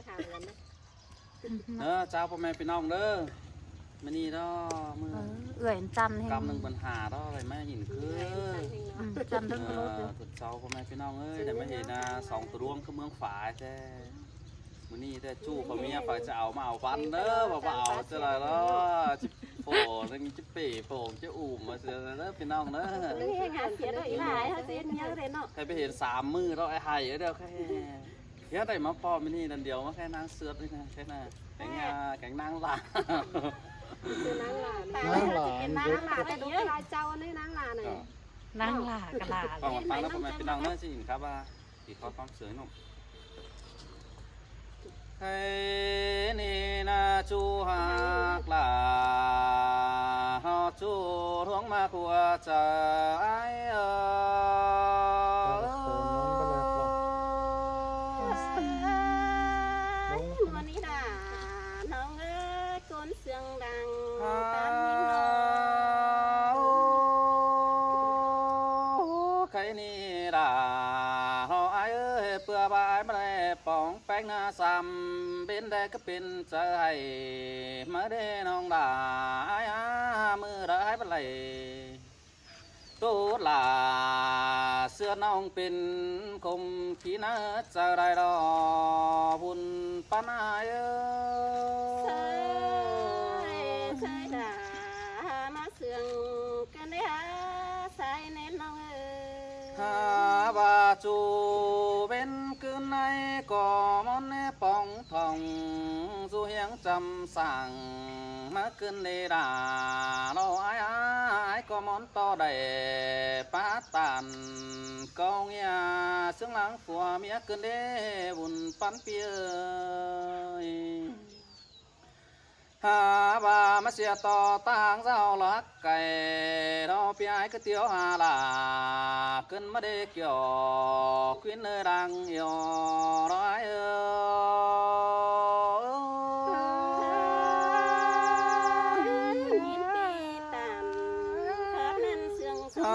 หาเงินนะเจ้าพ่อแม่พี่น้องเด้อมันนี่ดอมือเอื่อยจันกำหนึ่งปัญหาดออะไรแม่หินคือจันเรื่องรถตุดเจ้าพ่อแม่พี่น้องเอ้ยแต่ไม่เห็นนะสองตัวรวงคือเมืองฝายแท้มันนี่แต่จู่พ่อเมียฝายจะเอามาเอาฟันเด้อบ่เอาจะอะไรแล้วจิโผล่นั่งจิเป๋โผล่จะอุ่มมาเสียเด้อพี่น้องเด้อนี่หาเสียด้วยหลายเขาเสียเยอะเลยเนาะใครไปเห็น3 มือเราไอ้ไห่เดียวแค่เยอะได้มาพอมันนี่นั่นเดียวมาแค่นางเสือด้วยนะแค่น่ะแข่งนางลาคือนางหลานเป็นนางหลานแต่ดูลายเจ้านี่นางหลานเลยนางหลากระลาฟังฟังแล้วผมเป็นนางเนื้อสิครับว่าที่เขาความเสือหนุ่มให้นี่นาจูหักลาฮอจูท้องมาขัวใจวันนี้ด่าน้องเอ้ยก้นเสียงดังตามยิ่งน้ใครนี่ด่าฮอไอ้เอ้ยเปื่อบายมาได้ป่องแป้งหน้าซ้ำเป็นได้ก็เป็นใจมาได้น้องด่าไอ้มือได้เป็นไรตัวลาเสื้อน้องเป็นคมขี้น่าจะได้ดอบุญปันไอ้เอ้ยเคยด่ามาเสียงกันได้หาใส่เน้นน้องเอ้ยหาบาจูเป็นคืนในก่อมอนปองทองสู่เฮียงจำสั่งมาคืนในด่าเราไอ้ก็มอนต่อได้ป้าตันกองยาเสียงหลังผัวเมียคืนได้บุญปันเปียหาบามาเสียต่อต่างเจ้าลักไก่เราเปียก็เตียวหาลาขึ้นมาได้เกี่ยวขึ้นเนยดังยอร้อยยินดีตามครับนั่นเสียงสุด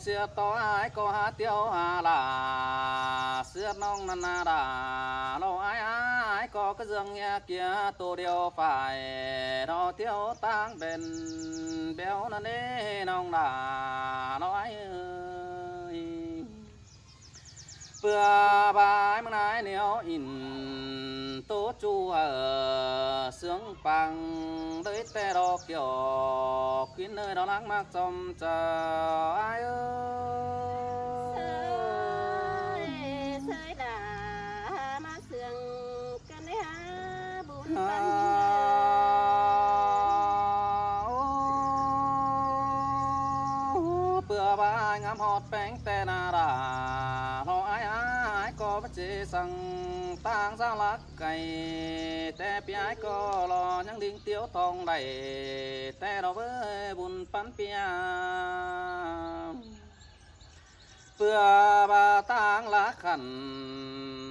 เสียต่อไอ้ก็หาเตียวหาลาเสื้อน้องนันนาดาเราไอ้ก็กระเจืองเงี้ยเกียตัวเดียวฝ่ายเราเที่ยวตั้งเป็นเบลนั่นเองน้องดาเราไอ้เปื่อบายมึงนายเหนียวอินโตจูเสียงปังเลยแต่ดอกเกี่ยวขึ้นเลยเราลักมากจมใจเปื่อบายงามหอดแป้งแต่นาดาเราไอ้ก็ไม่เจสังต่างสาวลักไก่แต่พี่ไอ้ก็รอยังดิ่งเตี้ยวทองได้แต่เราเว้ยบุญปันเปียเปื่อบาต่างละขัน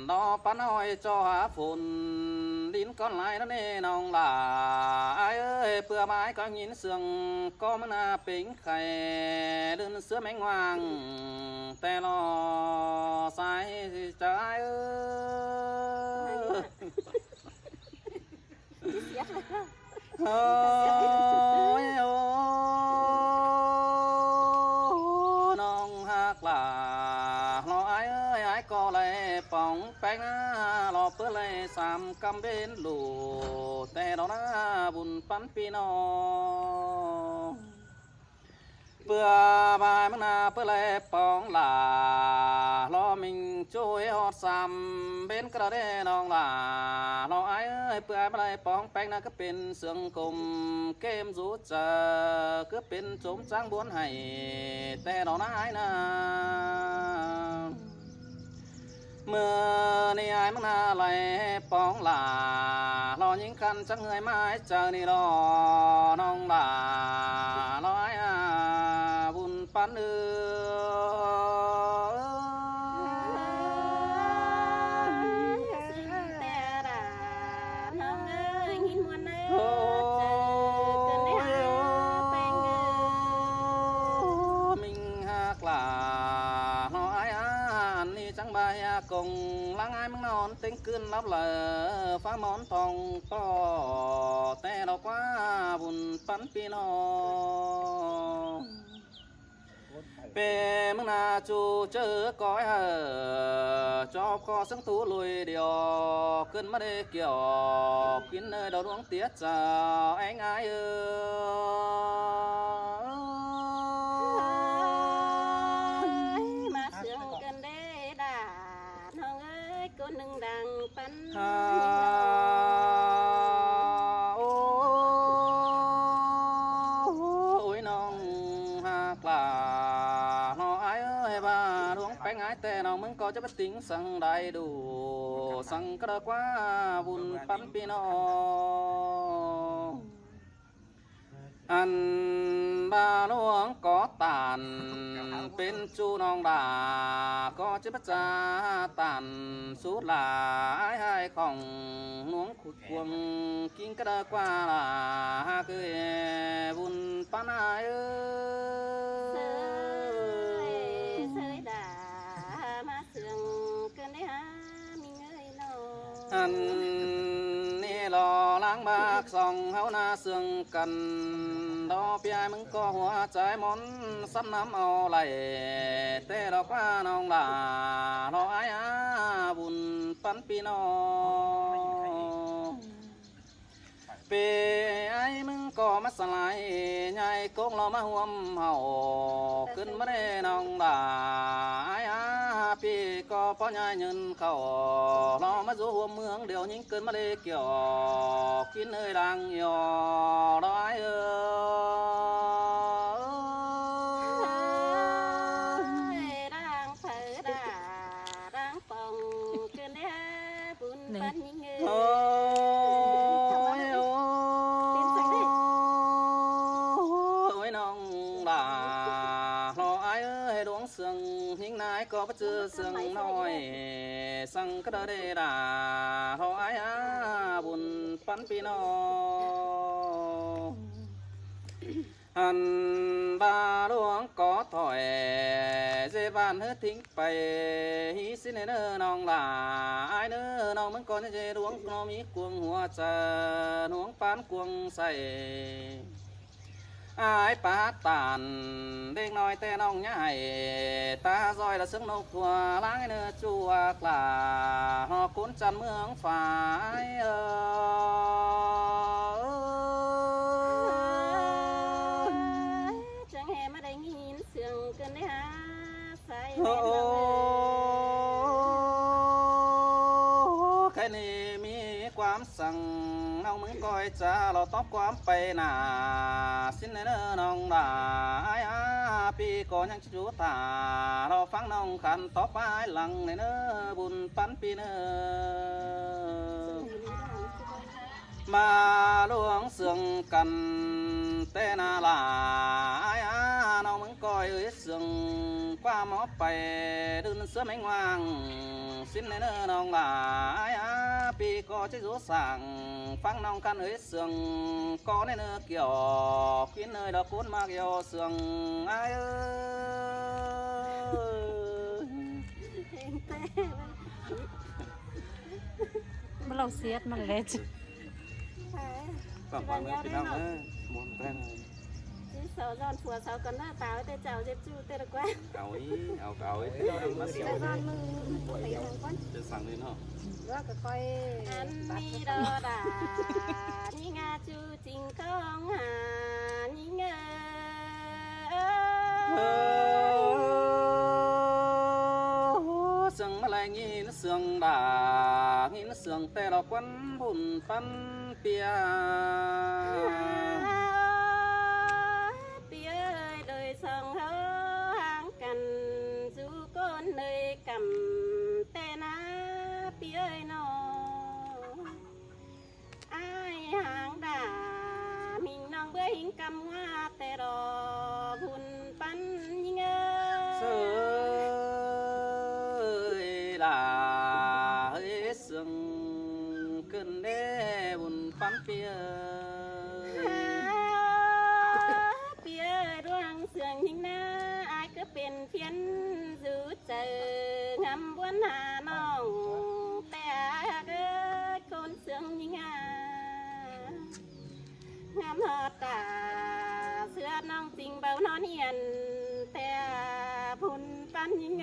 ดอปันหอยจอหาฝุ่นดินก้อนไหลนั่นเองน้องลาเอ้ยเปื่อไม้ก็ยินเสียงก็มันน่าเป็นไข่เดินเสื้อแมงวางแต่รอสายใจเอ้ยโอ้ยโอ้น้องหักลาเราไอ้เอ้ยไอ้ก็เลยป่องแป้งรอเพื่อเลย3 กำเป็นลูแต่เราหน้าบุญปันพี่น้องเปื่อบายมันนาเพื่อเลยป่องลารอมิงช่วยหอดเป็นกระเดน้องลาเราไอ้เอ้ยเปื่อมาเลยป่องแป้งน่ะก็เป็นเสืองกลมเกมสูดเจอก็เป็นโจมจ้างบวนให้แต่เราหน้าไอ้น่ะเมื่อนี่ไอ้มึงนาไหลปองลารอยิงคันจังเงยไม้เจอนี่รอน้องลารอไอ้บุญปันแต่ด่าน้องเอ้ยหินวันเอ้ยมิงหักลาเราไ chẳng bay cùng lắng ai măng non tiếng cơn lóc lờ phá món thòng to te đó quá buồn bắn pino về mừng na chu chớ cõi hờ cho co sáng tú lùi điều cơn mắt đê kiểu kín nơi đầu đuống tiết giờ anh ai mà sương cần đê đà nong ơi cô nâng đằng bắn ôi nong hạc là nó ai ơi bà đuống bánh ái tè nào mới có cho bất tính sang đầy đủ sang cái đó quá buồn bắn pino ăn ba nuông có tàn bên chu nong đà có chứ bất ra tàn suốt là ai hai khòng nuông khụt cuồng kinh cái đó qua là cười buồn pan ai sơi đà mà sương cần đê mình ơi nó ăn lò láng bạc sòng háo na sương cần đó pi ai mừng có hoa trái món sắp nắm ao lại tê đó qua nong là lo ai buồn bắn pino pe ai mừng có mắt lại nhai cốc lo má huom hậuขึ้นมาได้นองด่าไอ้พี่ก็ป้อนยายเงินเขาเรามาสู่หัวเมืองเดี๋ยวยิ่งขึ้นมาได้เกี่ยวกินเอ้ยดังยอร้อยđang phải đà đang phòng cần đê buồn bắn những người โอ้ยโอ้ยน้องด่าเราไอ้เอ้ยดวงเสืองหิ้งนายก็บ่เจอเสืองน้อยสั่งก็ได้ด่าเราไอ้บุญปันปีนออันบาหลวงก็ถอยเจบานเฮือทิ้งไปฮิสิเนอน้องหลาไอ้เนอน้องมันก่อนจะเจดวงน้องมีกวงหัวใจหวงปานกวงใส่ไอ้ป้าตานเด็กน้อยแต่น้องใหญ่ตาซอยละซึ่งนกตัวล้างเนื้อจัวกลาหอคุ้นจันเมืองฝ่ายchẳng hề mà đánh nhìn sương cần đê say โอ้ nên nó ใครนี่มีความสั่งเอามึงก้อยจะเราตอบความไปหนาสิ้นเนอน้องด่าไอ้พี่ก็ยังจูตาเราฟังน้องขันตอบไปหลังในเนอบุญปันปีเนอมาหลวงเสืองกันเต้นาลาไอ้น้องมึงก้อยเอ้ยเสืองกว่าหมอไปดึงเสื้อแมงวางสิ้นในเนอน้องลาไอ้ปีก็จะรู้สั่งฟังน้องกันเอ้ยเสืองก็ในเนอเกี่ยวกินเนยดอกคุ้นมาเกี่ยวเสืองไอ้เอ้ย เมื่อเราเสียดมันเลยจ้ะ ฟังฟังเลยพี่น้องเอ้ยมวนแป้ง chứ sợ giòn phùa sợ còn nó táo tê chào dép chu tê được quá เอาอีเอาอีมาเสียว giòn mừng phải thằng con จะสั่งเลยเนาะ đó cái coi ăn mi đo đà nhí nga chu trình không hà nhí ngơ เสียงมาลายงี้เสียงด่างี้เสียงแต่เราควันบุญปันเปีย Pi ơi đời sông hớ hàng cằn du con nơi cầm tên Pi ơi nó ai hàng đà mình nong bữa hình cầm hoa tê đò buồn pan nhing ơi เสยด่าเฮ้ยเสียงขึ้นเด้บุญปันเปีย Pi ơi đoan sương hình na ai cứเป็นเพียน giữ chờ ngắm buồn หน้าน้องแต่เกิดคนเสืองยิ่งงามหอตาเสื้อน้องจริงเบานอนเหียนแต่พุ่นปันยิ่ง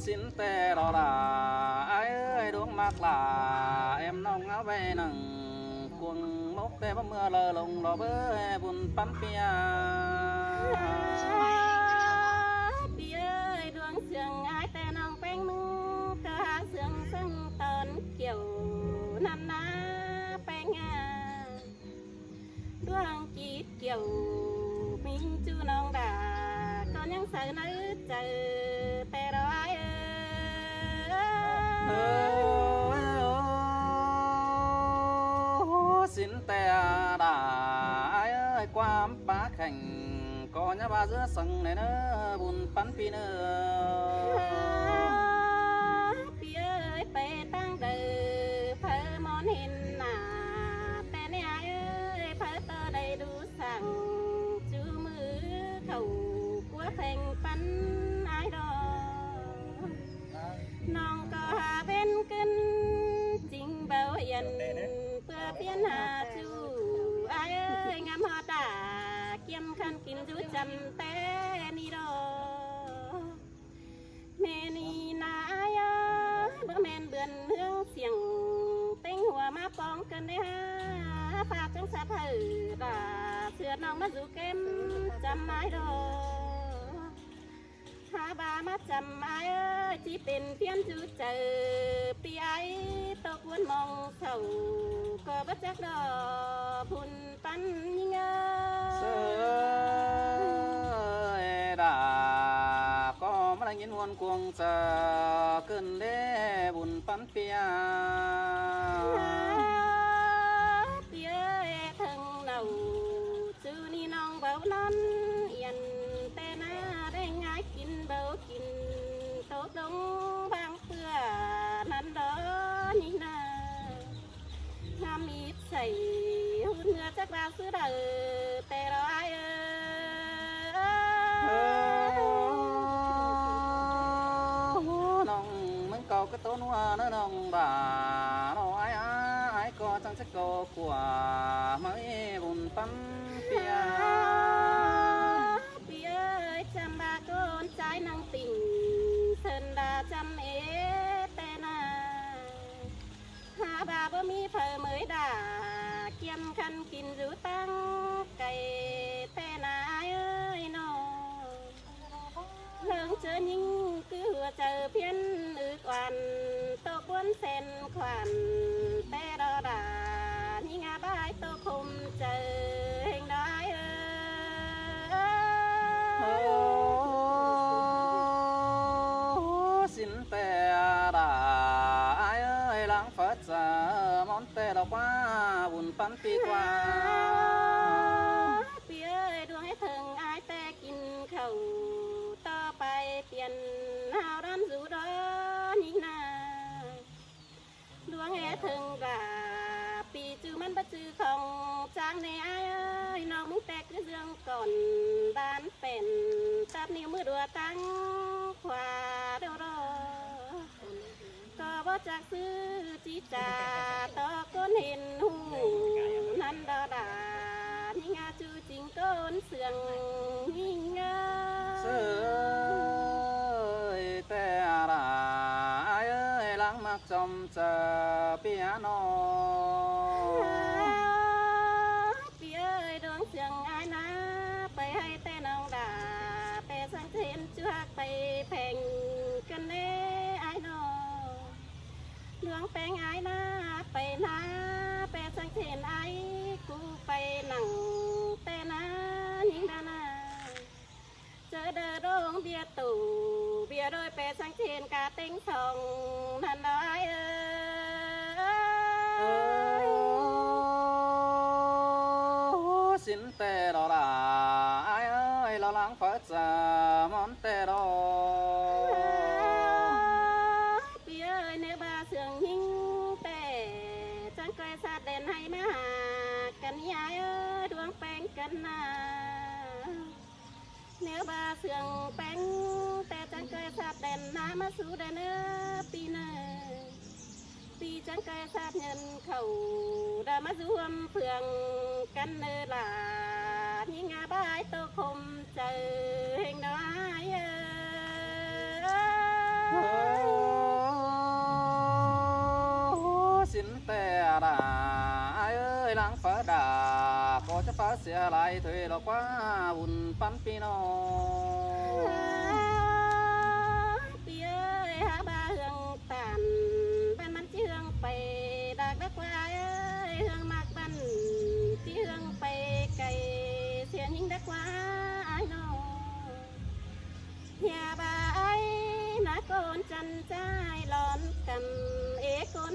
สินแต่รอลาไอ้เอ้ยดวงมากลาเอ็มน้องเอาไปนั่งกวงมกแต่เมื่อเลอลงรอเบ้อบุญปั้นเปีย ปีเอ้ยดวงเสืองอายแต่น้องแป้งมึงก็หาเสืองซึ่งตอนเกี่ยวนั่นนะแป้งดวงจีดเกี่ยวมิงจูน้องด่าก็ยังใส่นึกเจอแต่รอยสินแต่ดาไอ้เอ้ยความป้าแข่งก็อย่าบาเสื้อสังในเนื้อบุญปั้นปีเนื้อ ปีเอ้ยไปตั้งเดิมเพอมอนเห็นหน้าแต่เนี่ยเอ้ยเพอเตอได้ดูสั่งจูมือเขากลัวแข่งปันไอ้ดอกน้องก็หาเป็นกันจริงเบาเย็นเพื่อเพียนหาจูไอ้เอ้ยงามหอตาเกี่ยมคันกินจูจำแต่นี่ดอกแม่นี่นาเอ้ยบ่แม่นเบือนเฮืองเสียงเต็งหัวมาปองกันได้ฮะฝากจังสะเถิดาเสือน้องมาสู่เก็มจำไม้ดอกหาบามาจำไม้เอ้ยที่เป็นเพียนจูเจอปีไอตกวนมองเขาก็บ่จักดอกพุ่นปันยิงเสยดาก็มาได้ยินวนกวงจะขึ้นเด้บุญปั้นเปีย ปีเอ้ยถึงเนาจูนี่น้องเบานอนเอียนแต่หน้าได้ง่ายกินเบากินโตดงบางเพื่อนั้นดอนี่นา งามมีใส่หุ่นเงือจักบาซื้อเด้อแต่รอยน้องมึงเก่าก็ต้นว่าเนื้อน้องบ่าน้อยไอ้ก็จังจะโกกว่าไม่บุญปั้นเปีย ปีเอ้ยจำบาโกนใจนางติ่งเซินดาจำแต่นาหาบาบ่มีเผอเมยด่าเกี่ยมคันกินอยู่ตั้งไก่แต่นาเอ้ยน้องเลิงเจอยิ่งคือหัวเจอเพี้ยนอึกวันตกบนเส้นขวัญแต่ดอดานี่งาบายตกคมเจอเฮงได้สินแต่ดาไอ้เอ้ยหลังฝัดจะมอนแต่ดอกว่าบุญปั้นปีกว่า ปีเอ้ยดวงให้ถึงอายแต่กินข้าวต่อไปเปลี่ยนหาวร้านสู่ดอนี่นาดวงให้ถึงกาปีจื้อมันบ่จื้อของจางในอายเอ้ยน้องมึงแตกคือเรื่องก่อนบ้านเป็นตับนิ้วมือดัวตั้งขวาเดียวรอก็บ่จักซื้อจีจ่าต่อก้นเห็นหูนั่นดอดานี่งาจูจริงก้นเสืองนี่งา เสยแต่ดาไอ้เอ้ยหลังมักจอมจะเปียโน ปีเอ้ยดวงเสียงอายนะไปให้แต่น้องด่าไปสังเทนจุกไปแพงกันแน่อายน้องดวงแปลงอายนะไปนะไปสังเทนอายกูไปหนังแต่นะยิงดานาเจอเดอดงเบียตู่เบียโดยไปสังเทนกาเต็งสองนั่นน้อยสินแต่ดอลาไอ้เอ้ยเราหลังฝัดจะมอนแต่ดอ ปีเอ้ยเนื้อบาเสืองหิงแต่จังไกลสาดเด่นให้มาหากันยายเอ้ยดวงแปลงกันนาเนื้อ bà sương bánh tè chẳng cây sạt đèn ná mà sú đèn ơ pi nơ pi chẳng cây sạt nhân khẩu đã mà du âm phường căn nơ là như ngà bãi tô khom chờ hình đó ai xin tè đà ai ơi láng phá đà có cho phá xe lại thuê là quá buồn pan pino pi ơi há ba hương tàn banมันchỉ hươngไปđạc đất qua ai ơi hương mạc ban chỉ hươngไปไก่เสียยิ่งđất qua ai nó nhà bà ấy nói con chân trai lon cầm ế con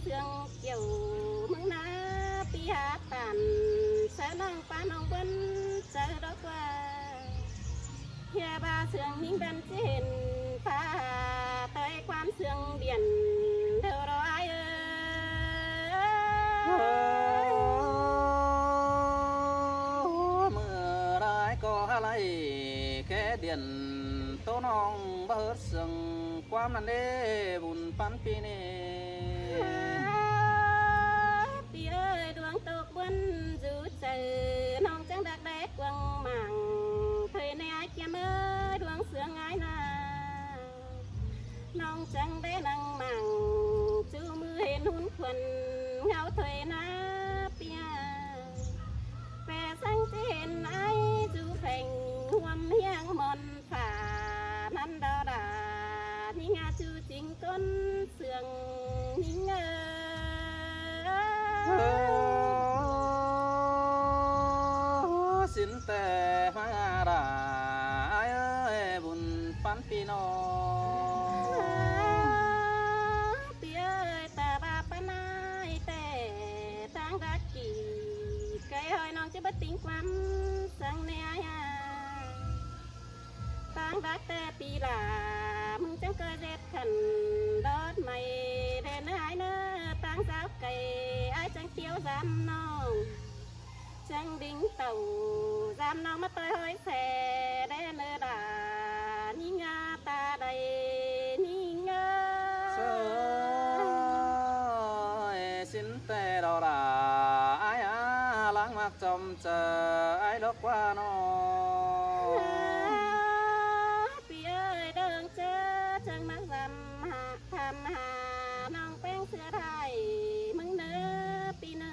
thương chiều mừng ná pi hạ tàn sẽ năng pan ông quân chờ đó qua nhà bà sương những bên trên pha tới quan sương biển đâu đó ai ơi mưa đại có hai cái điện tô nong bớt sừng quam nan đê buồn pan pi nê pi ơi đuông tộc quân dù chờ nong trắng đặc đế quăng mảng thời này ai kiếm ơi đuông sương ai na nong trắng đế năng mảng chú mưa hên hun quần ngáo thời na pia về sang trên ai chú phèn huam hiang mòn phà nan đo đà ni nga chú chính con sương ni ngơ xin tè hoa đà ai ơi buồn pan pino pi ơi ta ba pa nai tè tang đã kỳ cái hơi non chứ bất tính quắm sang nè ai tang đã tè pi là mừng chẳng cơ dệt khẩn đót mày đèn ai nơ tang giáo cày ai chẳng tiêu giam non chẳng đính tàu giam non mất tôi hơi xe đen nơ đà ni nga ta đây ni nga xin tè đò đà ai láng mặc chồng chờ ai đốc qua nó pi ơi đường chớ chẳng mắc dầm hạ tham hà nong bén xưa thay mừng nơ pi nơ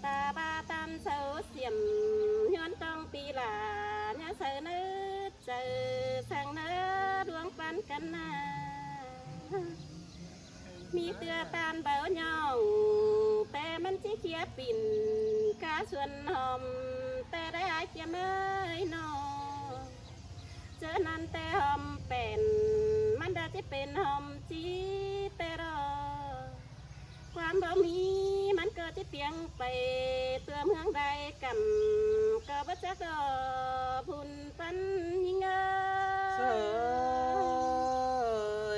ta ba tam sâu xiêm nhon trong pi là nhá sơ nơ chờ sang nơ đuông pan căn naมีเตือตานเบาหยองแต่มันจิเขียปิ่นกาส่วนหอมแต่ได้อายเจียมเอ้ยนอเจอนั้นแต่หอมเป็นมันได้จะเป็นหอมจีแต่รอความบ่มีมันเกิดที่เปียงไปเตือเมืองใดกำก็บ่จักดอพุ่นปันยิงเอ้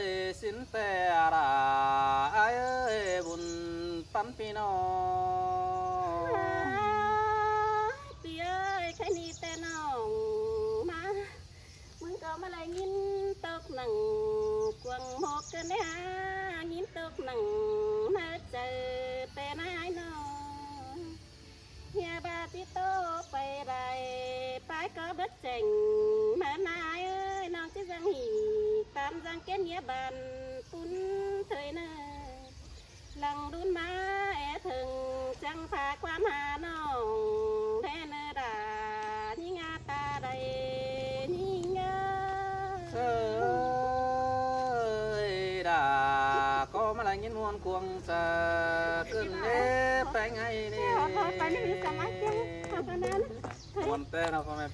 ย xin tè đà ai ơi buồn pan pino pi ơi cái ni tên nong màมึงก็มาเลยยินตกหนังกวางหมกกันได้ยินตกหนังมาเจอแต่นายนอเฮียบาติโตไปได้ไปก็เบิดเจ๋งมานายเอ้ยน้องจะจังหีตามจังเกณฑ์เงียบันปุ้นเถยเนอหลังดุนมาแอถึงจังพาความหาน้องแทนดานี่งาตาใดนี่งาđà có mà lại nhìn muôn cuồng sợ cơn nếp phải ngay điไปไม่รู้กันนะเจ้าทำกันนั้น muôn tên nào không em